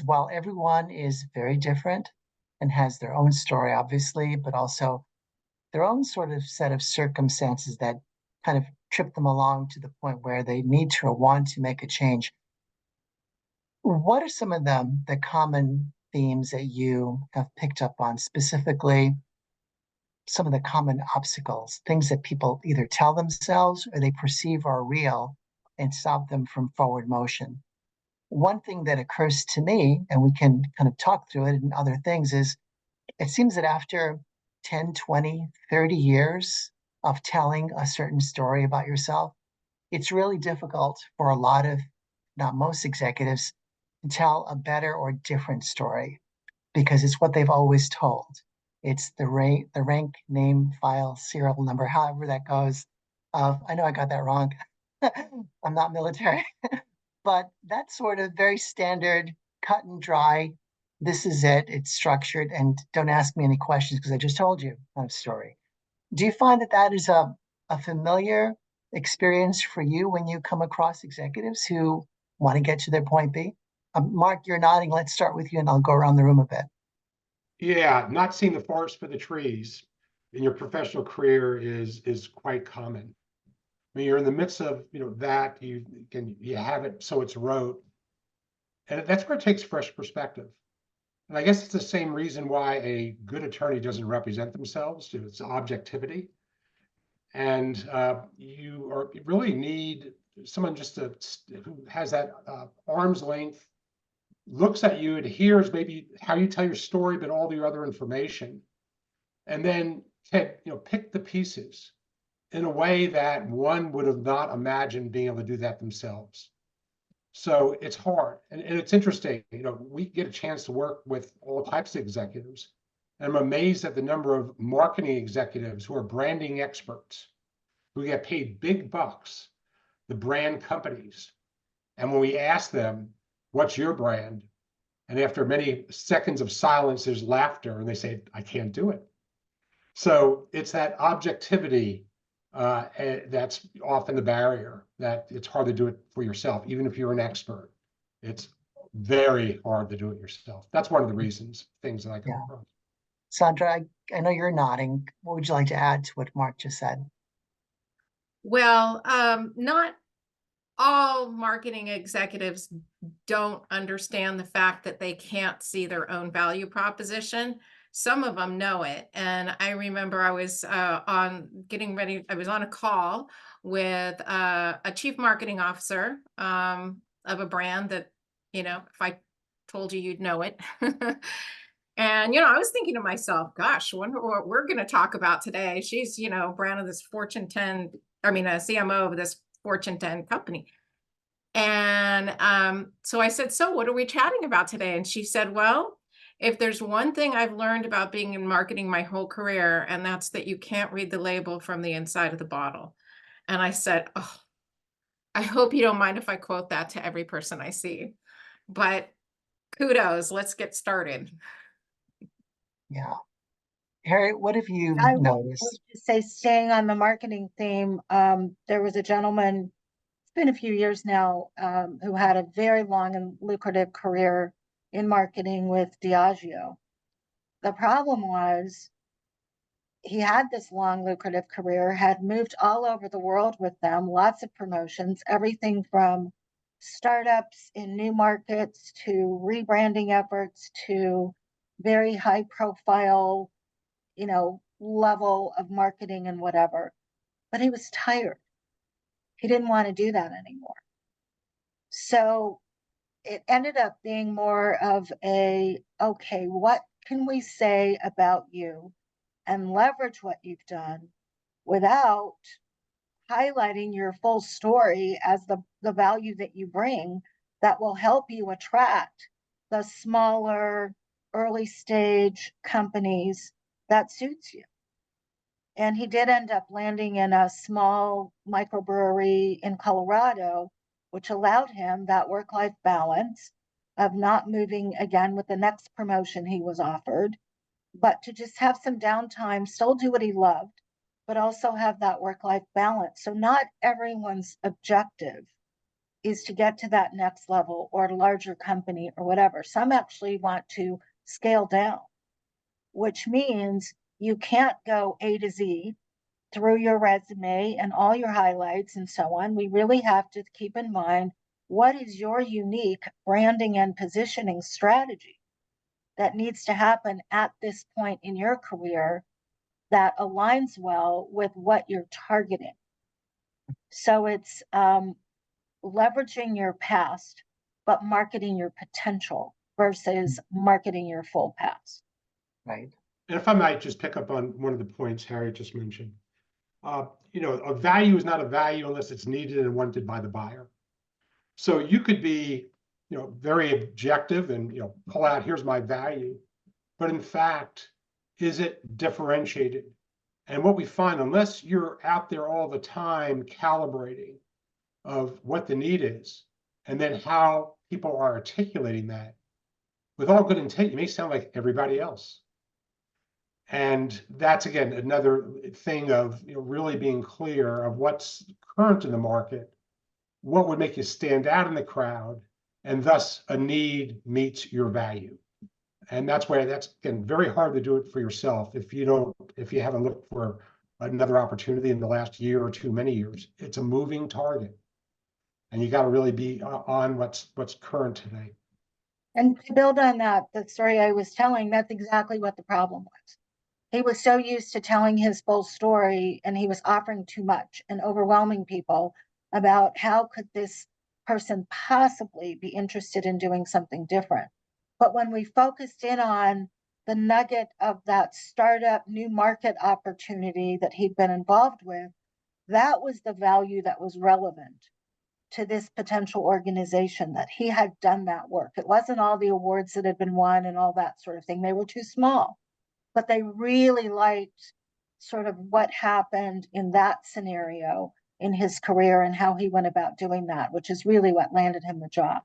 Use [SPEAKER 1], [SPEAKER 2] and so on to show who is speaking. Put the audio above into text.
[SPEAKER 1] while everyone is very different and has their own story, obviously, but also their own sort of set of circumstances that kind of trip them along to the point where they need to or want to make a change. What are some of the common themes that you have picked up on, specifically some of the common obstacles, things that people either tell themselves or they perceive are real and stop them from forward motion? One thing that occurs to me, and we can kind of talk through it and other things, is it seems that after 10, 20, 30 years of telling a certain story about yourself, it's really difficult for a lot of, not most executives, to tell a better or different story because it's what they've always told. It's the rank, name, file, serial number, however that goes. I know I got that wrong. I'm not military, but that's sort of very standard, cut and dry. This is it. It's structured, and don't ask me any questions because I just told you kind of story. Do you find that that is a familiar experience for you when you come across executives who want to get to their point B? Mark, you're nodding. Let's start with you, and I'll go around the room a bit.
[SPEAKER 2] Yeah, not seeing the forest for the trees in your professional career is quite common. I mean, you're in the midst of that you have it so it's rote, and that's where it takes fresh perspective. And I guess it's the same reason why a good attorney doesn't represent themselves. It's objectivity, and you really need someone who has that arm's length, looks at you, and hears maybe how you tell your story, but all your other information, and then pick the pieces in a way that one would have not imagined being able to do that themselves. So it's hard. And it's interesting, we get a chance to work with all types of executives. And I'm amazed at the number of marketing executives who are branding experts, who get paid big bucks, the brand companies. And when we ask them, what's your brand? And after many seconds of silence, there's laughter, and they say, I can't do it. So it's that objectivity that's often the barrier, that it's hard to do it for yourself. Even if you're an expert, it's very hard to do it yourself. That's one of the things that I come
[SPEAKER 1] Yeah.
[SPEAKER 2] across.
[SPEAKER 1] Sandra, I know you're nodding. What would you like to add to what Mark just said?
[SPEAKER 3] Well, not all marketing executives don't understand the fact that they can't see their own value proposition. Some of them know it. And I remember I was I was on a call with a chief marketing officer of a brand that, if I told you, you'd know it. And, I was thinking to myself, gosh, I wonder what we're going to talk about today. She's, brand of this Fortune 10, a CMO of this Fortune 10 company. And so I said, so what are we chatting about today? And she said, well, if there's one thing I've learned about being in marketing my whole career, and that's that you can't read the label from the inside of the bottle. And I said, oh, I hope you don't mind if I quote that to every person I see. But kudos, let's get started.
[SPEAKER 1] Yeah. Harry, what have you
[SPEAKER 4] I would
[SPEAKER 1] noticed?
[SPEAKER 4] just say, staying on the marketing theme, there was a gentleman, it's been a few years now, who had a very long and lucrative career in marketing with Diageo. The problem was he had this long, lucrative career, had moved all over the world with them, lots of promotions, everything from startups in new markets to rebranding efforts to very high profile, level of marketing and whatever. But he was tired. He didn't want to do that anymore. So it ended up being more of okay, what can we say about you and leverage what you've done without highlighting your full story as the value that you bring that will help you attract the smaller, early stage companies that suits you. And he did end up landing in a small microbrewery in Colorado, which allowed him that work-life balance of not moving again with the next promotion he was offered, but to just have some downtime, still do what he loved, but also have that work-life balance. So not everyone's objective is to get to that next level or a larger company or whatever. Some actually want to scale down, which means you can't go A to Z through your resume and all your highlights and so on. We really have to keep in mind, what is your unique branding and positioning strategy that needs to happen at this point in your career that aligns well with what you're targeting. So it's leveraging your past, but marketing your potential versus marketing your full past.
[SPEAKER 1] Right.
[SPEAKER 2] And if I might just pick up on one of the points Harriet just mentioned, a value is not a value unless it's needed and wanted by the buyer. So you could be, very objective and, pull out, here's my value, but in fact, is it differentiated? And what we find, unless you're out there all the time calibrating of what the need is, and then how people are articulating that, with all good intent, you may sound like everybody else. And that's, again, another thing of really being clear of what's current in the market, what would make you stand out in the crowd, and thus a need meets your value. And that's why that's, again, very hard to do it for yourself if you haven't looked for another opportunity in the last year or too many years. It's a moving target, and you got to really be on what's current today.
[SPEAKER 4] And to build on that, the story I was telling, that's exactly what the problem was. He was so used to telling his full story, and he was offering too much and overwhelming people about how could this person possibly be interested in doing something different. But when we focused in on the nugget of that startup new market opportunity that he'd been involved with, that was the value that was relevant to this potential organization, that he had done that work. It wasn't all the awards that had been won and all that sort of thing. They were too small, but they really liked sort of what happened in that scenario in his career and how he went about doing that, which is really what landed him the job.